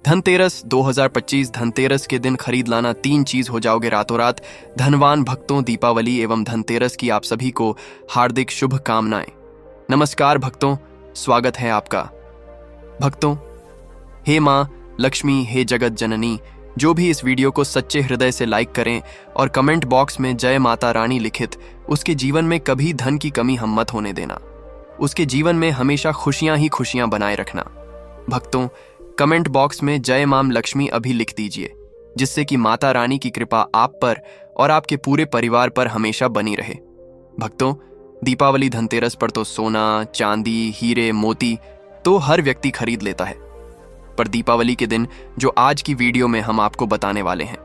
धनतेरस 2025 धनतेरस के दिन खरीद लाना 3 चीज हो जाओगे रातों रात। धनवान भक्तों, दीपावली एवं धनतेरस की आप सभी को हार्दिक शुभकामनाएं। नमस्कार भक्तों, स्वागत है आपका। भक्तों, हे माँ लक्ष्मी, हे जगत जननी, जो भी इस वीडियो को सच्चे हृदय से लाइक करें और कमेंट बॉक्स में जय माता रानी लिखित, उसके जीवन में कभी धन की कमी हम मत होने देना। उसके जीवन में हमेशा खुशियां ही खुशियां बनाए रखना। भक्तों, कमेंट बॉक्स में जय मां लक्ष्मी अभी लिख दीजिए, जिससे कि माता रानी की कृपा आप पर और आपके पूरे परिवार पर हमेशा बनी रहे। भक्तों, दीपावली धनतेरस पर तो सोना, चांदी, हीरे, मोती तो हर व्यक्ति खरीद लेता है, पर दीपावली के दिन जो आज की वीडियो में हम आपको बताने वाले हैं,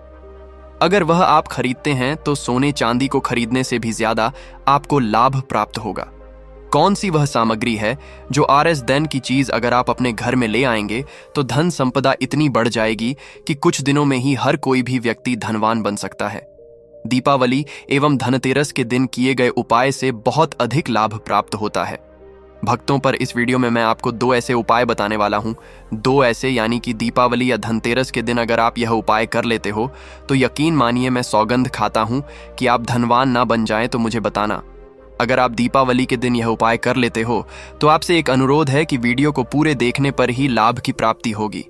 अगर वह आप खरीदते हैं तो सोने चांदी को खरीदने से भी ज्यादा आपको लाभ प्राप्त होगा। कौन सी वह सामग्री है जो RS धन की चीज अगर आप अपने घर में ले आएंगे तो धन संपदा इतनी बढ़ जाएगी कि कुछ दिनों में ही हर कोई भी व्यक्ति धनवान बन सकता है। दीपावली एवं धनतेरस के दिन किए गए उपाय से बहुत अधिक लाभ प्राप्त होता है। भक्तों, पर इस वीडियो में मैं आपको 2 ऐसे उपाय बताने वाला हूं। 2 ऐसे, यानी कि दीपावली या धनतेरस के दिन अगर आप यह उपाय कर लेते हो तो यकीन मानिए, मैं सौगंध खाता हूं कि आप धनवान ना बन जाएं तो मुझे बताना। अगर आप दीपावली के दिन यह उपाय कर लेते हो तो आपसे एक अनुरोध है कि वीडियो को पूरे देखने पर ही लाभ की प्राप्ति होगी,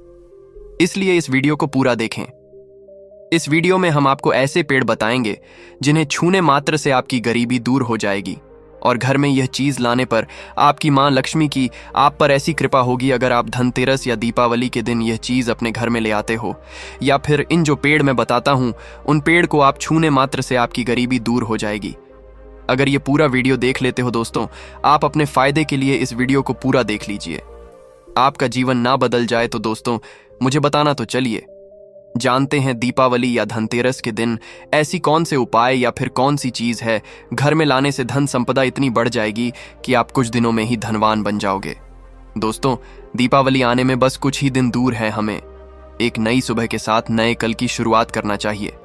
इसलिए इस वीडियो को पूरा देखें। इस वीडियो में हम आपको ऐसे पेड़ बताएंगे जिन्हें छूने मात्र से आपकी गरीबी दूर हो जाएगी और घर में यह चीज लाने पर आपकी मां लक्ष्मी की आप पर ऐसी कृपा होगी। अगर आप धनतेरस या दीपावली के दिन यह चीज अपने घर में ले आते हो, या फिर इन जो पेड़ मैं बताता हूं उन पेड़ को आप छूने मात्र से आपकी गरीबी दूर हो जाएगी। अगर ये पूरा वीडियो देख लेते हो दोस्तों, आप अपने फायदे के लिए इस वीडियो को पूरा देख लीजिए। आपका जीवन ना बदल जाए तो दोस्तों मुझे बताना तो चलिए, जानते हैं दीपावली या धनतेरस के दिन ऐसी कौन से उपाय या फिर कौन सी चीज है घर में लाने से धन संपदा इतनी बढ़ जाएगी कि आप कुछ दिनों में ही धनवान बन जाओगे। दोस्तों, दीपावली आने में बस कुछ ही दिन दूर है। हमें एक नई सुबह के साथ नए कल की शुरुआत करना चाहिए।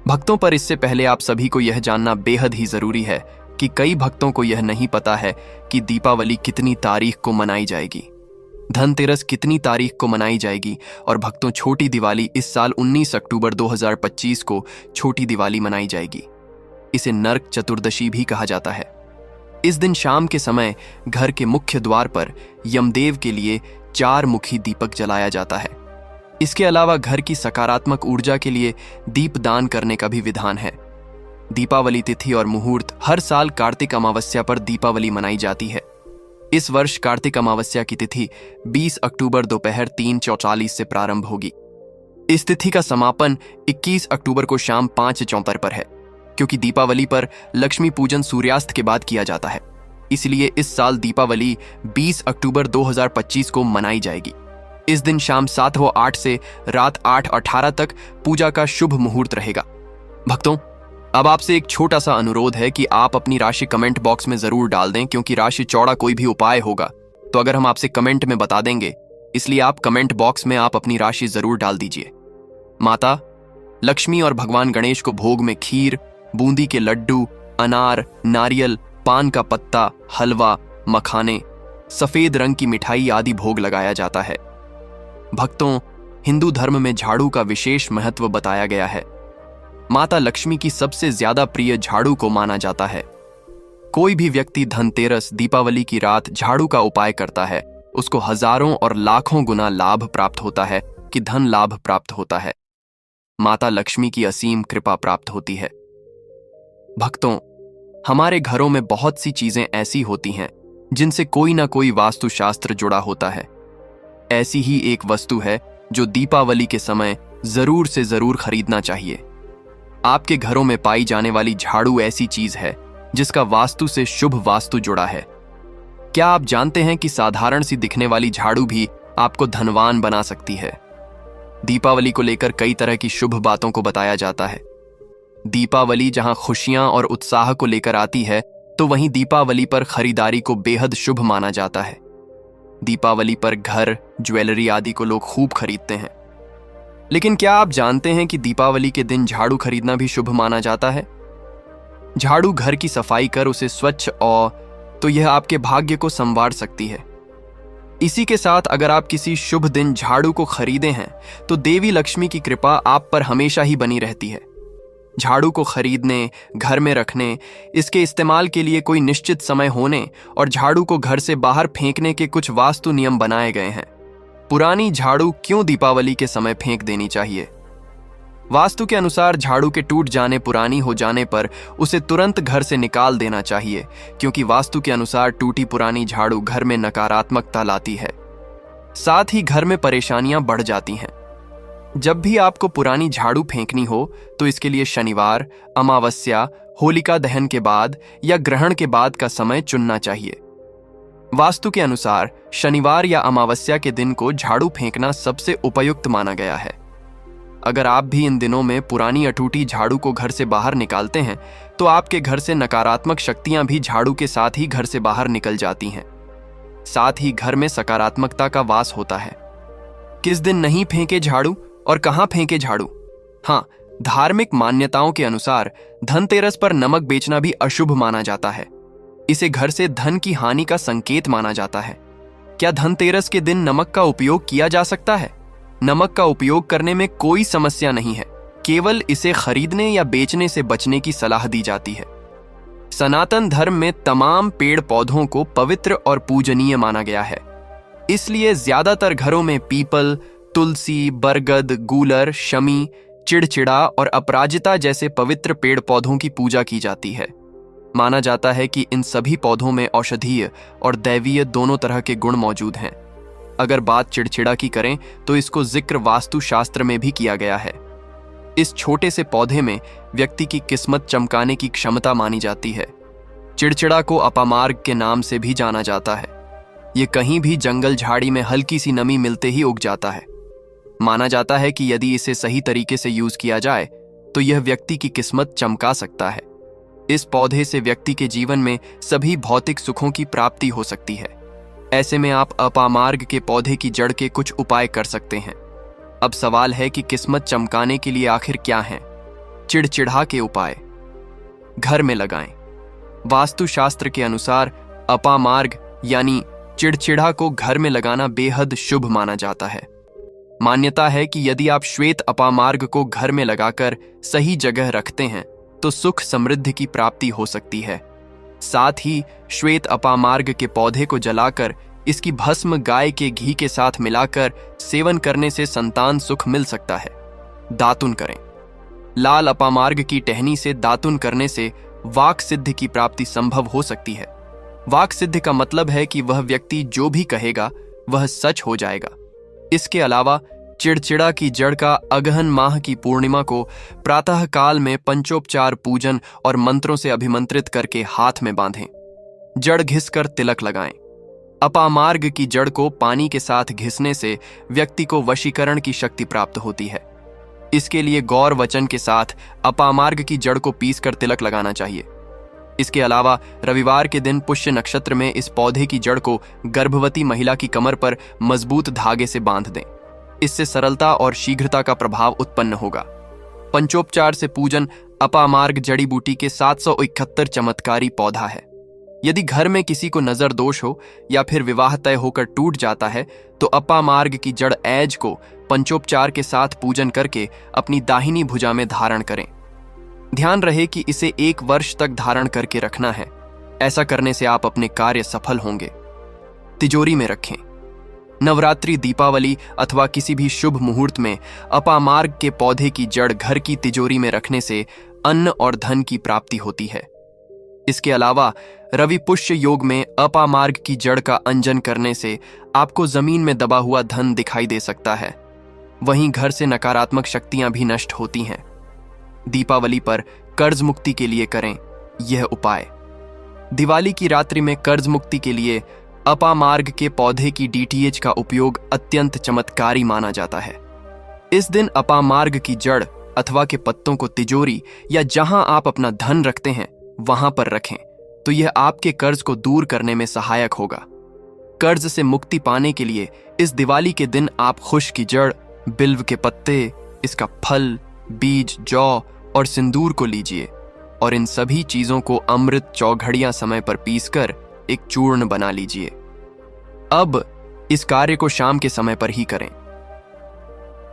भक्तों, पर इससे पहले आप सभी को यह जानना बेहद ही जरूरी है कि कई भक्तों को यह नहीं पता है कि दीपावली कितनी तारीख को मनाई जाएगी, धनतेरस कितनी तारीख को मनाई जाएगी। और भक्तों, छोटी दिवाली इस साल 19 अक्टूबर 2025 को छोटी दिवाली मनाई जाएगी। इसे नरक चतुर्दशी भी कहा जाता है। इस दिन शाम के समय घर के मुख्य द्वार पर यमदेव के लिए 4 मुखी दीपक जलाया जाता है। इसके अलावा घर की सकारात्मक ऊर्जा के लिए दीप दान करने का भी विधान है। दीपावली तिथि और मुहूर्त हर साल कार्तिक अमावस्या पर दीपावली मनाई जाती है। इस वर्ष कार्तिक अमावस्या की तिथि 20 अक्टूबर दोपहर 3:44 से प्रारंभ होगी। इस तिथि का समापन 21 अक्टूबर को शाम 5:74 पर है। क्योंकि दीपावली पर लक्ष्मी पूजन सूर्यास्त के बाद किया जाता है, इसलिए इस साल दीपावली 20 अक्टूबर 2025 को मनाई जाएगी। इस दिन शाम 7:08 से रात 8:18 तक पूजा का शुभ मुहूर्त रहेगा। भक्तों, अब आपसे एक छोटा सा अनुरोध है कि आप अपनी राशि कमेंट बॉक्स में जरूर डाल दें, क्योंकि राशि चौड़ा कोई भी उपाय होगा तो अगर हम आपसे कमेंट में बता देंगे, इसलिए आप कमेंट बॉक्स में आप अपनी राशि जरूर डाल दीजिए। माता लक्ष्मी और भगवान गणेश को भोग में खीर, बूंदी के लड्डू, अनार, नारियल, पान का पत्ता, हलवा, मखाने, सफेद रंग की मिठाई आदि भोग लगाया जाता है। भक्तों, हिंदू धर्म में झाड़ू का विशेष महत्व बताया गया है। माता लक्ष्मी की सबसे ज्यादा प्रिय झाड़ू को माना जाता है। कोई भी व्यक्ति धनतेरस, दीपावली की रात झाड़ू का उपाय करता है, उसको हजारों और लाखों गुना लाभ प्राप्त होता है कि धन लाभ प्राप्त होता है। माता लक्ष्मी की असीम कृपा प्राप्त होती है। भक्तों, हमारे घरों में बहुत सी चीजें ऐसी होती हैं जिनसे कोई ना कोई वास्तुशास्त्र जुड़ा होता है। ऐसी ही एक वस्तु है जो दीपावली के समय जरूर से जरूर खरीदना चाहिए। आपके घरों में पाई जाने वाली झाड़ू ऐसी चीज है जिसका वास्तु से शुभ वास्तु जुड़ा है। क्या आप जानते हैं कि साधारण सी दिखने वाली झाड़ू भी आपको धनवान बना सकती है? दीपावली को लेकर कई तरह की शुभ बातों को बताया जाता है। दीपावली जहां खुशियां और उत्साह को लेकर आती है, तो वहीं दीपावली पर खरीदारी को बेहद शुभ माना जाता है। दीपावली पर घर, ज्वेलरी आदि को लोग खूब खरीदते हैं। लेकिन क्या आप जानते हैं कि दीपावली के दिन झाड़ू खरीदना भी शुभ माना जाता है? झाड़ू घर की सफाई कर उसे स्वच्छ और तो यह आपके भाग्य को संवार सकती है। इसी के साथ अगर आप किसी शुभ दिन झाड़ू को खरीदे हैं तो देवी लक्ष्मी की कृपा आप पर हमेशा ही बनी रहती है। झाड़ू को खरीदने, घर में रखने, इसके इस्तेमाल के लिए कोई निश्चित समय होने और झाड़ू को घर से बाहर फेंकने के कुछ वास्तु नियम बनाए गए हैं। पुरानी झाड़ू क्यों दीपावली के समय फेंक देनी चाहिए? वास्तु के अनुसार झाड़ू के टूट जाने, पुरानी हो जाने पर उसे तुरंत घर से निकाल देना चाहिए, क्योंकि वास्तु के अनुसार टूटी पुरानी झाड़ू घर में नकारात्मकता लाती है, साथ ही घर में परेशानियां बढ़ जाती हैं। जब भी आपको पुरानी झाड़ू फेंकनी हो तो इसके लिए शनिवार, अमावस्या, होलिका दहन के बाद या ग्रहण के बाद का समय चुनना चाहिए। वास्तु के अनुसार शनिवार या अमावस्या के दिन को झाड़ू फेंकना सबसे उपयुक्त माना गया है। अगर आप भी इन दिनों में पुरानी अटूटी झाड़ू को घर से बाहर निकालते हैं तो आपके घर से नकारात्मक शक्तियां भी झाड़ू के साथ ही घर से बाहर निकल जाती हैं। साथ ही घर में सकारात्मकता का वास होता है। किस दिन नहीं फेंके झाड़ू और कहां फेंके झाड़ू? हाँ, धार्मिक मान्यताओं के अनुसार धनतेरस पर नमक बेचना भी अशुभ माना जाता है। इसे घर से धन की हानि का संकेत माना जाता है। क्या धनतेरस के दिन नमक का उपयोग किया जा सकता है? नमक का उपयोग करने में कोई समस्या नहीं है, केवल इसे खरीदने या बेचने से बचने की सलाह दी जाती है। सनातन धर्म में तमाम पेड़ पौधों को पवित्र और पूजनीय माना गया है, इसलिए ज्यादातर घरों में पीपल, तुलसी, बरगद, गूलर, शमी, चिड़चिड़ा और अपराजिता जैसे पवित्र पेड़ पौधों की पूजा की जाती है। माना जाता है कि इन सभी पौधों में औषधीय और दैवीय दोनों तरह के गुण मौजूद हैं। अगर बात चिड़चिड़ा की करें तो इसको जिक्र वास्तु शास्त्र में भी किया गया है। इस छोटे से पौधे में व्यक्ति की किस्मत चमकाने की क्षमता मानी जाती है। चिड़चिड़ा को अपामार्ग के नाम से भी जाना जाता है। ये कहीं भी जंगल झाड़ी में हल्की सी नमी मिलते ही उग जाता है। माना जाता है कि यदि इसे सही तरीके से यूज किया जाए तो यह व्यक्ति की किस्मत चमका सकता है। इस पौधे से व्यक्ति के जीवन में सभी भौतिक सुखों की प्राप्ति हो सकती है। ऐसे में आप अपामार्ग के पौधे की जड़ के कुछ उपाय कर सकते हैं। अब सवाल है कि किस्मत चमकाने के लिए आखिर क्या है? चिड़चिड़ा के उपाय घर में लगाएं। वास्तु शास्त्र के अनुसार अपामार्ग यानी चिड़चिड़ा को घर में लगाना बेहद शुभ माना जाता है। मान्यता है कि यदि आप श्वेत अपामार्ग को घर में लगाकर सही जगह रखते हैं तो सुख समृद्धि की प्राप्ति हो सकती है। साथ ही श्वेत अपामार्ग के पौधे को जलाकर इसकी भस्म गाय के घी के साथ मिलाकर सेवन करने से संतान सुख मिल सकता है। दातुन करें। लाल अपामार्ग की टहनी से दातुन करने से वाक सिद्धि की प्राप्ति संभव हो सकती है। वाक सिद्धि का मतलब है कि वह व्यक्ति जो भी कहेगा वह सच हो जाएगा। इसके अलावा चिड़चिड़ा की जड़ का अगहन माह की पूर्णिमा को प्रातः काल में पंचोपचार पूजन और मंत्रों से अभिमंत्रित करके हाथ में बांधें। जड़ घिसकर तिलक लगाएं। अपामार्ग की जड़ को पानी के साथ घिसने से व्यक्ति को वशीकरण की शक्ति प्राप्त होती है। इसके लिए गौर वचन के साथ अपामार्ग की जड़ को पीसकर तिलक लगाना चाहिए। इसके अलावा रविवार के दिन पुष्य नक्षत्र में इस पौधे की जड़ को गर्भवती महिला की कमर पर मजबूत धागे से बांध दें। इससे सरलता और शीघ्रता का प्रभाव उत्पन्न होगा। पंचोपचार से पूजन अपामार्ग जड़ी बूटी के 771 चमत्कारी पौधा है। यदि घर में किसी को नजर दोष हो या फिर विवाह तय होकर टूट जाता है तो अपामार्ग की जड़ ऐज को पंचोपचार के साथ पूजन करके अपनी दाहिनी भुजा में धारण करें। ध्यान रहे कि इसे 1 वर्ष तक धारण करके रखना है। ऐसा करने से आप अपने कार्य सफल होंगे। तिजोरी में रखें। नवरात्रि, दीपावली अथवा किसी भी शुभ मुहूर्त में अपामार्ग के पौधे की जड़ घर की तिजोरी में रखने से अन्न और धन की प्राप्ति होती है। इसके अलावा रवि पुष्य योग में अपामार्ग की जड़ का अंजन करने से आपको जमीन में दबा हुआ धन दिखाई दे सकता है। वहीं घर से नकारात्मक शक्तियां भी नष्ट होती हैं। दीपावली पर कर्ज मुक्ति के लिए करें यह उपाय। दिवाली की रात्रि में कर्ज मुक्ति के लिए अपामार्ग के पौधे की डीटीएच का उपयोग अत्यंत चमत्कारी माना जाता है। इस दिन अपामार्ग की जड़ अथवा के पत्तों को तिजोरी या जहां आप अपना धन रखते हैं वहां पर रखें तो यह आपके कर्ज को दूर करने में सहायक होगा। कर्ज से मुक्ति पाने के लिए इस दिवाली के दिन आप खुश की जड़, बिल्व के पत्ते, इसका फल, बीज, जौ और सिंदूर को लीजिए और इन सभी चीजों को अमृत चौघड़ियां समय पर पीसकर एक चूर्ण बना लीजिए। अब इस कार्य को शाम के समय पर ही करें।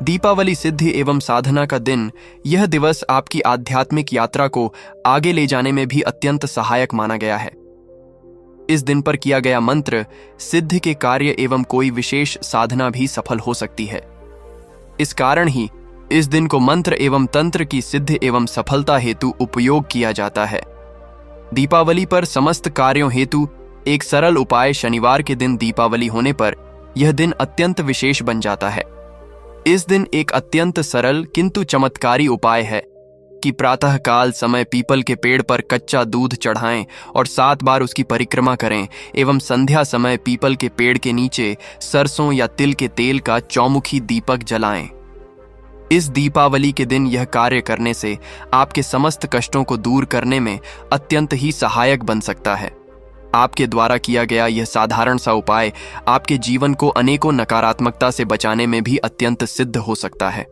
दीपावली सिद्धि एवं साधना का दिन, यह दिवस आपकी आध्यात्मिक यात्रा को आगे ले जाने में भी अत्यंत सहायक माना गया है। इस दिन पर किया गया मंत्र सिद्धि के कार्य एवं कोई विशेष साधना भी सफल हो सकती है। इस कारण ही इस दिन को मंत्र एवं तंत्र की सिद्धि एवं सफलता हेतु उपयोग किया जाता है। दीपावली पर समस्त कार्यों हेतु एक सरल उपाय, शनिवार के दिन दीपावली होने पर यह दिन अत्यंत विशेष बन जाता है। इस दिन एक अत्यंत सरल किंतु चमत्कारी उपाय है कि प्रातः काल समय पीपल के पेड़ पर कच्चा दूध चढ़ाएं और 7 बार उसकी परिक्रमा करें एवं संध्या समय पीपल के पेड़ के नीचे सरसों या तिल के तेल का चौमुखी दीपक जलाएं। इस दीपावली के दिन यह कार्य करने से आपके समस्त कष्टों को दूर करने में अत्यंत ही सहायक बन सकता है। आपके द्वारा किया गया यह साधारण सा उपाय आपके जीवन को अनेकों नकारात्मकता से बचाने में भी अत्यंत सिद्ध हो सकता है।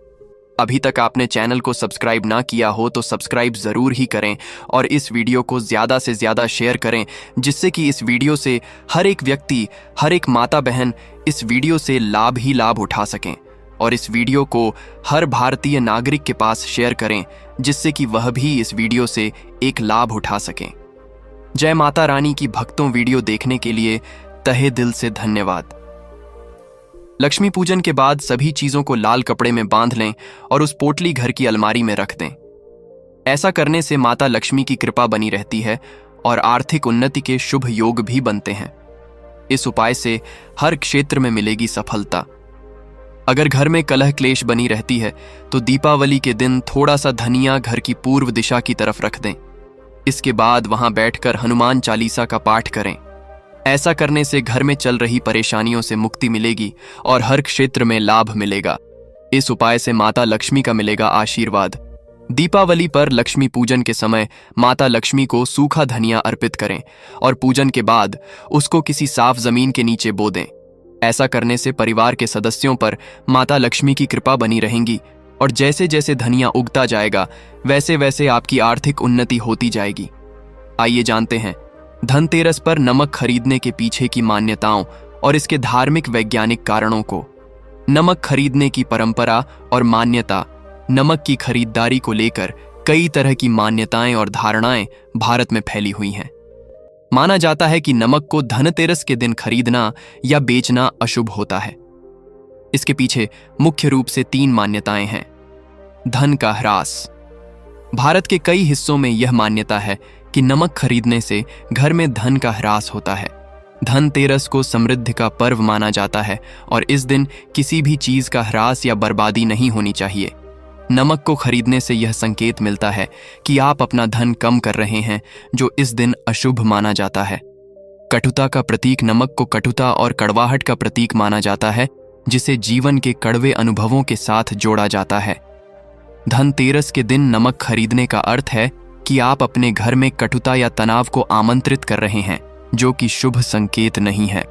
अभी तक आपने चैनल को सब्सक्राइब ना किया हो तो सब्सक्राइब जरूर ही करें और इस वीडियो को ज्यादा से ज्यादा शेयर करें, जिससे कि इस वीडियो से हर एक व्यक्ति, हर एक माता बहन इस वीडियो से लाभ ही लाभ उठा सकें। और इस वीडियो को हर भारतीय नागरिक के पास शेयर करें, जिससे कि वह भी इस वीडियो से एक लाभ उठा सकें। जय माता रानी की भक्तों, वीडियो देखने के लिए तहे दिल से धन्यवाद। लक्ष्मी पूजन के बाद सभी चीजों को लाल कपड़े में बांध लें और उस पोटली घर की अलमारी में रख दें। ऐसा करने से माता लक्ष्मी की कृपा बनी रहती है और आर्थिक उन्नति के शुभ योग भी बनते हैं। इस उपाय से हर क्षेत्र में मिलेगी सफलता। अगर घर में कलह क्लेश बनी रहती है तो दीपावली के दिन थोड़ा सा धनिया घर की पूर्व दिशा की तरफ रख दें। इसके बाद वहां बैठकर हनुमान चालीसा का पाठ करें। ऐसा करने से घर में चल रही परेशानियों से मुक्ति मिलेगी और हर क्षेत्र में लाभ मिलेगा। इस उपाय से माता लक्ष्मी का मिलेगा आशीर्वाद। दीपावली पर लक्ष्मी पूजन के समय माता लक्ष्मी को सूखा धनिया अर्पित करें और पूजन के बाद उसको किसी साफ जमीन के नीचे बो दें। ऐसा करने से परिवार के सदस्यों पर माता लक्ष्मी की कृपा बनी रहेगी और जैसे जैसे धनिया उगता जाएगा वैसे वैसे आपकी आर्थिक उन्नति होती जाएगी। आइए जानते हैं धनतेरस पर नमक खरीदने के पीछे की मान्यताओं और इसके धार्मिक वैज्ञानिक कारणों को। नमक खरीदने की परंपरा और मान्यता। नमक की खरीदारी को लेकर कई तरह की मान्यताएं और धारणाएं भारत में फैली हुई हैं। माना जाता है कि नमक को धनतेरस के दिन खरीदना या बेचना अशुभ होता है। इसके पीछे मुख्य रूप से 3 मान्यताएं हैं। धन का ह्रास। भारत के कई हिस्सों में यह मान्यता है कि नमक खरीदने से घर में धन का ह्रास होता है। धनतेरस को समृद्धि का पर्व माना जाता है और इस दिन किसी भी चीज का ह्रास या बर्बादी नहीं होनी चाहिए। नमक को खरीदने से यह संकेत मिलता है कि आप अपना धन कम कर रहे हैं, जो इस दिन अशुभ माना जाता है। कटुता का प्रतीक। नमक को कटुता और कड़वाहट का प्रतीक माना जाता है, जिसे जीवन के कड़वे अनुभवों के साथ जोड़ा जाता है। धनतेरस के दिन नमक खरीदने का अर्थ है कि आप अपने घर में कटुता या तनाव को आमंत्रित कर रहे हैं, जो कि शुभ संकेत नहीं है।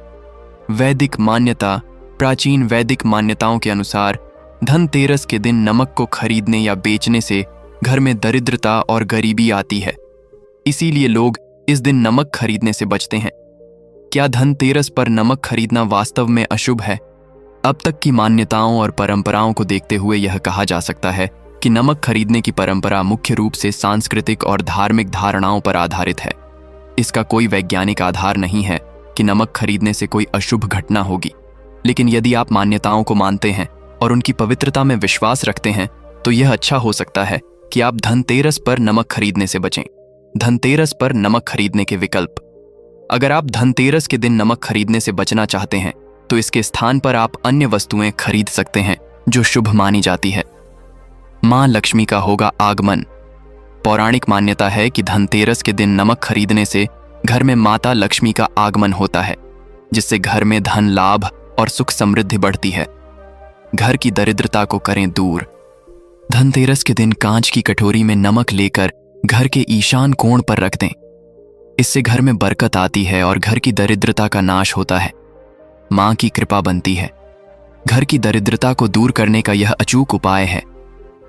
वैदिक मान्यता। प्राचीन वैदिक मान्यताओं के अनुसार धनतेरस के दिन नमक को खरीदने या बेचने से घर में दरिद्रता और गरीबी आती है। इसीलिए लोग इस दिन नमक खरीदने से बचते हैं। क्या धनतेरस पर नमक खरीदना वास्तव में अशुभ है? अब तक की मान्यताओं और परंपराओं को देखते हुए यह कहा जा सकता है कि नमक खरीदने की परंपरा मुख्य रूप से सांस्कृतिक और धार्मिक धारणाओं पर आधारित है। इसका कोई वैज्ञानिक आधार नहीं है कि नमक खरीदने से कोई अशुभ घटना होगी। लेकिन यदि आप मान्यताओं को मानते हैं और उनकी पवित्रता में विश्वास रखते हैं तो यह अच्छा हो सकता है कि आप धनतेरस पर नमक खरीदने से बचें। धनतेरस पर नमक खरीदने के विकल्प। अगर आप धनतेरस के दिन नमक खरीदने से बचना चाहते हैं तो इसके स्थान पर आप अन्य वस्तुएं खरीद सकते हैं जो शुभ मानी जाती है। मां लक्ष्मी का होगा आगमन। पौराणिक मान्यता है कि धनतेरस के दिन नमक खरीदने से घर में माता लक्ष्मी का आगमन होता है, जिससे घर में धन लाभ और सुख समृद्धि बढ़ती है। घर की दरिद्रता को करें दूर। धनतेरस के दिन कांच की कटोरी में नमक लेकर घर के ईशान कोण पर रख दें। इससे घर में बरकत आती है और घर की दरिद्रता का नाश होता है। मां की कृपा बनती है। घर की दरिद्रता को दूर करने का यह अचूक उपाय है।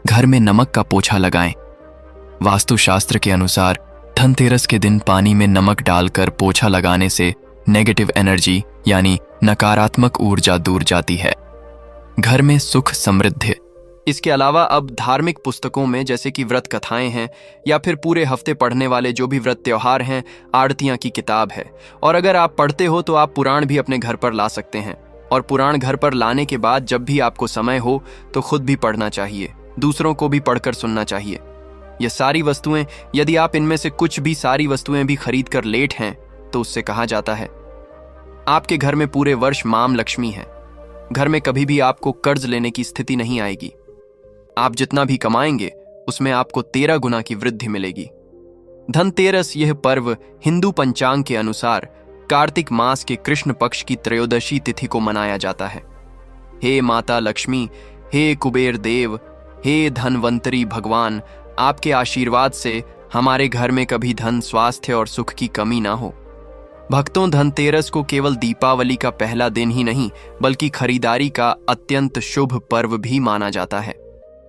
घर में नमक का पोछा लगाएं। वास्तुशास्त्र के अनुसार धनतेरस के दिन पानी में नमक डालकर पोछा लगाने से नेगेटिव एनर्जी यानी नकारात्मक ऊर्जा दूर जाती है, घर में सुख समृद्धि। इसके अलावा अब धार्मिक पुस्तकों में जैसे कि व्रत कथाएं हैं या फिर पूरे हफ्ते पढ़ने वाले जो भी व्रत त्योहार हैं, आरतियां की किताब है। और अगर आप पढ़ते हो तो आप पुराण भी अपने घर पर ला सकते हैं। और पुराण घर पर लाने के बाद जब भी आपको समय हो तो खुद भी पढ़ना चाहिए, दूसरों को भी पढ़कर सुनना चाहिए। ये सारी वस्तुएं, यदि आप इनमें से कुछ भी सारी वस्तुएं भी खरीद कर लेट हैं तो उससे कहा जाता है आपके घर में पूरे वर्ष मां लक्ष्मी है। घर में कभी भी आपको कर्ज लेने की स्थिति नहीं आएगी। आप जितना भी कमाएंगे उसमें आपको 13 गुना की वृद्धि मिलेगी। धनतेरस यह पर्व हिंदू पंचांग के अनुसार कार्तिक मास के कृष्ण पक्ष की त्रयोदशी तिथि को मनाया जाता है। हे माता लक्ष्मी, हे कुबेर देव, हे धनवंतरी भगवान, आपके आशीर्वाद से हमारे घर में कभी धन, स्वास्थ्य और सुख की कमी ना हो। भक्तों, धनतेरस को केवल दीपावली का पहला दिन ही नहीं बल्कि खरीदारी का अत्यंत शुभ पर्व भी माना जाता है।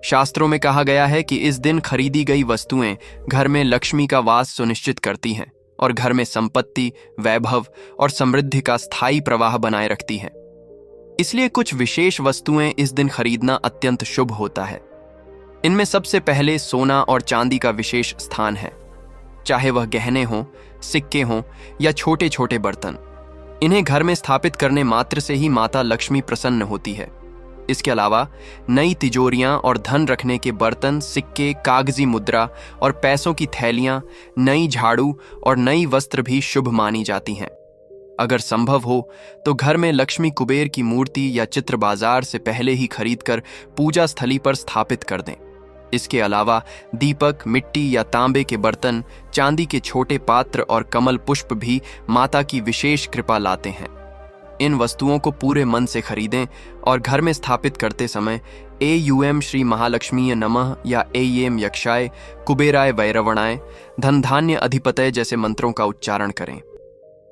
शास्त्रों में कहा गया है कि इस दिन खरीदी गई वस्तुएं घर में लक्ष्मी का वास सुनिश्चित करती हैं और घर में संपत्ति, वैभव और समृद्धि का स्थायी प्रवाह बनाए रखती हैं। इसलिए कुछ विशेष वस्तुएं इस दिन खरीदना अत्यंत शुभ होता है। इनमें सबसे पहले सोना और चांदी का विशेष स्थान है, चाहे वह गहने हों, सिक्के हों या छोटे छोटे बर्तन। इन्हें घर में स्थापित करने मात्र से ही माता लक्ष्मी प्रसन्न होती है। इसके अलावा नई तिजोरियां और धन रखने के बर्तन, सिक्के, कागजी मुद्रा और पैसों की थैलियां, नई झाड़ू और नई वस्त्र भी शुभ मानी जाती हैं। अगर संभव हो तो घर में लक्ष्मी कुबेर की मूर्ति या चित्र बाजार से पहले ही खरीदकर पूजा स्थली पर स्थापित कर दें। इसके अलावा दीपक, मिट्टी या तांबे के बर्तन, चांदी के छोटे पात्र और कमल पुष्प भी माता की विशेष कृपा लाते हैं। इन वस्तुओं को पूरे मन से खरीदें और घर में स्थापित करते समय एयूएम श्री महालक्ष्मीय नमः या एयेम यक्षाय, कुबेराय वैरवणाय, धन धान्य अधिपतय जैसे मंत्रों का उच्चारण करें।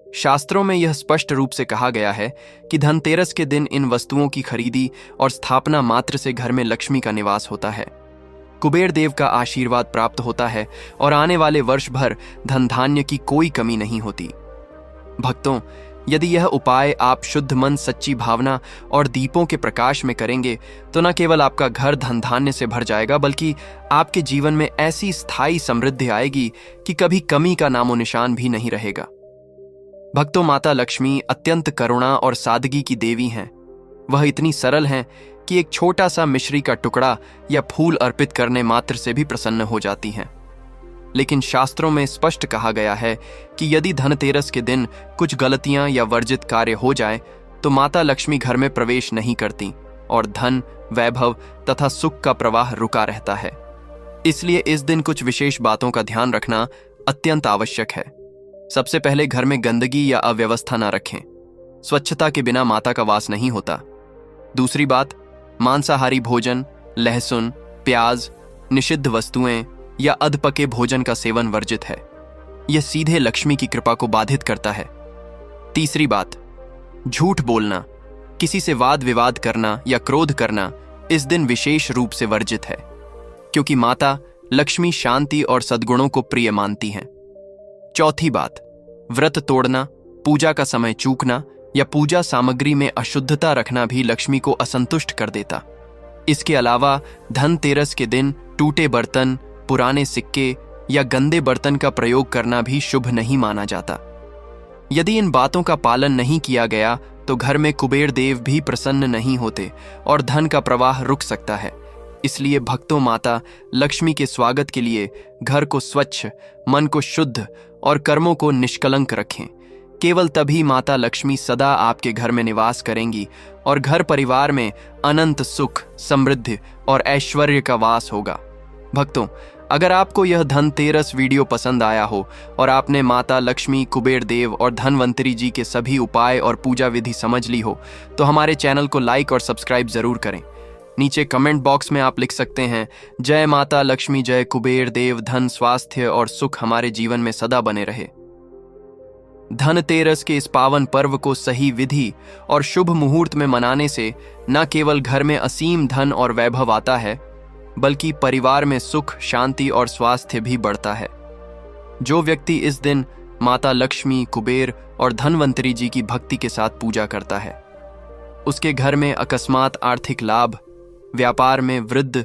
शास्त्रों में यह स्पष्ट रूप से कहा गया है कि धनतेरस के दिन इन वस्तुओं की खरीदी और स्थापना मात्र से घर में लक्ष्मी का निवास होता है, कुबेर देव का आशीर्वाद प्राप्त होता है और आने वाले वर्ष भर धन धान्य की कोई कमी नहीं होती। भक्तों, यदि यह उपाय आप शुद्ध मन, सच्ची भावना और दीपों के प्रकाश में करेंगे तो न केवल आपका घर धन धान्य से भर जाएगा बल्कि आपके जीवन में ऐसी स्थायी समृद्धि आएगी कि कभी कमी का नामो निशान भी नहीं रहेगा। भक्तों, माता लक्ष्मी अत्यंत करुणा और सादगी की देवी हैं। वह इतनी सरल हैं कि एक छोटा सा मिश्री का टुकड़ा या फूल अर्पित करने मात्र से भी प्रसन्न हो जाती हैं। लेकिन शास्त्रों में स्पष्ट कहा गया है कि यदि धनतेरस के दिन कुछ गलतियां या वर्जित कार्य हो जाए तो माता लक्ष्मी घर में प्रवेश नहीं करती और धन, वैभव तथा सुख का प्रवाह रुका रहता है। इसलिए इस दिन कुछ विशेष बातों का ध्यान रखना अत्यंत आवश्यक है। सबसे पहले, घर में गंदगी या अव्यवस्था न रखें। स्वच्छता के बिना माता का वास नहीं होता। दूसरी बात, मांसाहारी भोजन, लहसुन, प्याज, निषिद्ध वस्तुएं या अधपके भोजन का सेवन वर्जित है। यह सीधे लक्ष्मी की कृपा को बाधित करता है। तीसरी बात, झूठ बोलना, किसी से वाद विवाद करना या क्रोध करना इस दिन विशेष रूप से वर्जित है, क्योंकि माता लक्ष्मी शांति और सद्गुणों को प्रिय मानती हैं। चौथी बात, व्रत तोड़ना, पूजा का समय चूकना या पूजा सामग्री में अशुद्धता रखना भी लक्ष्मी को असंतुष्ट कर देता। इसके अलावा धनतेरस के दिन टूटे बर्तन, पुराने सिक्के या गंदे बर्तन का प्रयोग करना भी शुभ नहीं माना जाता। यदि इन बातों का पालन नहीं किया गया तो घर में कुबेर देव भी प्रसन्न नहीं होते और धन का प्रवाह रुक सकता है। इसलिए भक्तों, माता लक्ष्मी के स्वागत के लिए घर को स्वच्छ, मन को शुद्ध और कर्मों को निष्कलंक रखें। केवल तभी माता लक्ष्मी सदा आपके घर में निवास करेंगी और घर परिवार में अनंत सुख, समृद्धि और ऐश्वर्य का वास होगा। भक्तों, अगर आपको यह धनतेरस वीडियो पसंद आया हो और आपने माता लक्ष्मी, कुबेर देव और धनवंतरी जी के सभी उपाय और पूजा विधि समझ ली हो तो हमारे चैनल को लाइक और सब्सक्राइब जरूर करें। नीचे कमेंट बॉक्स में आप लिख सकते हैं, जय माता लक्ष्मी, जय कुबेर देव, धन, स्वास्थ्य और सुख हमारे जीवन में सदा बने रहे। धनतेरस के इस पावन पर्व को सही विधि और शुभ मुहूर्त में मनाने से न केवल घर में असीम धन और वैभव आता है बल्कि परिवार में सुख, शांति और स्वास्थ्य भी बढ़ता है। जो व्यक्ति इस दिन माता लक्ष्मी, कुबेर और धनवंतरी जी की भक्ति के साथ पूजा करता है। उसके घर में अकस्मात आर्थिक लाभ, व्यापार में वृद्धि